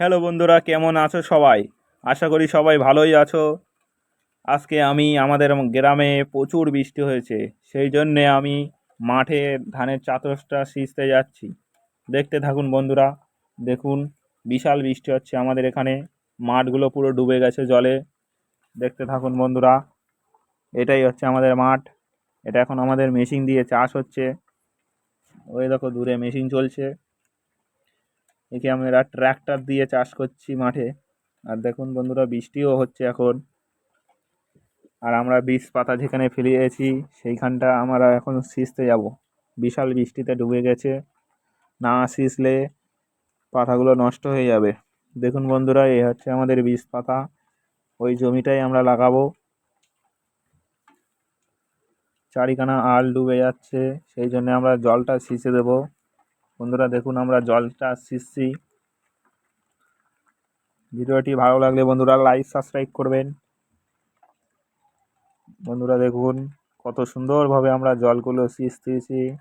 Hello বন্ধুরা, কেমন আছো সবাই? আশা করি সবাই ভালোই আছো। আজকে আমি আমাদের গ্রামে প্রচুর বৃষ্টি হয়েছে, সেই জন্যে আমি মাঠে ধানের চাতসটা সিঁচতে যাচ্ছি। দেখতে থাকুন বন্ধুরা। দেখুন, বিশাল বৃষ্টি হচ্ছে আমাদের এখানে। মাঠগুলো পুরো ডুবে গেছে জলে। দেখতে থাকুন বন্ধুরা। এটাই হচ্ছে আমাদের মাঠ। এটা এখন আমাদের মেশিন দিয়ে চাষ হচ্ছে। ওই দেখো দূরে মেশিন চলছে। একে আমরা ট্র্যাক্টর দিয়ে চাষ করছি মাঠে। আর দেখুন বন্ধুরা, বৃষ্টিও হচ্ছে এখন। আর আমরা বীজ পাতা যেখানে ফেলিয়েছি সেইখানটা আমরা এখন সিঁচতে যাব। বিশাল বৃষ্টিতে ডুবে গেছে, না সিঁচলে পাতাগুলো নষ্ট হয়ে যাবে। দেখুন বন্ধুরা, এই হচ্ছে আমাদের বীজ পাতা। ওই জমিটাই আমরা লাগাবো। চারিখানা আল ডুবে যাচ্ছে, সেই জন্য আমরা জলটা সিঁচে দেব। বন্ধুরা দেখুন, আমরা জলটা সিঁচছি। ভিডিওটি ভালো লাগলে বন্ধুরা লাইক সাবস্ক্রাইব করবেন। বন্ধুরা দেখুন, কত সুন্দরভাবে আমরা জলগুলো সিঁচতেছি।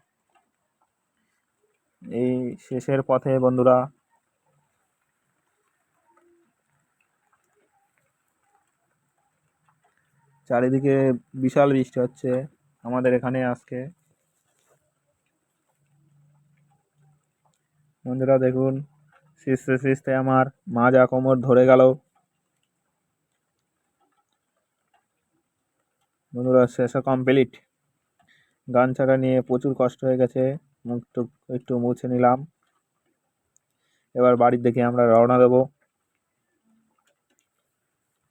এই শেষের পথে বন্ধুরা। চারিদিকে বিশাল বৃষ্টি হচ্ছে আমাদের এখানে আজকে। বন্ধুরা দেখুন, সিঁচতে সিঁচতে আমার মাজা কোমর ধরে গেল। বন্ধুরা শেষে কমপ্লিট। গামছাটা নিয়ে প্রচুর কষ্ট হয়ে গেছে, মুখ টুক একটু মুছে নিলাম। এবার বাড়ির দিকে আমরা রওনা দেব।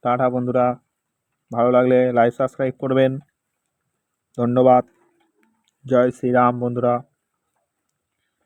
টাটা বন্ধুরা, ভালো লাগলে লাইক সাবস্ক্রাইব করবেন। ধন্যবাদ। জয় শ্রীরাম বন্ধুরা।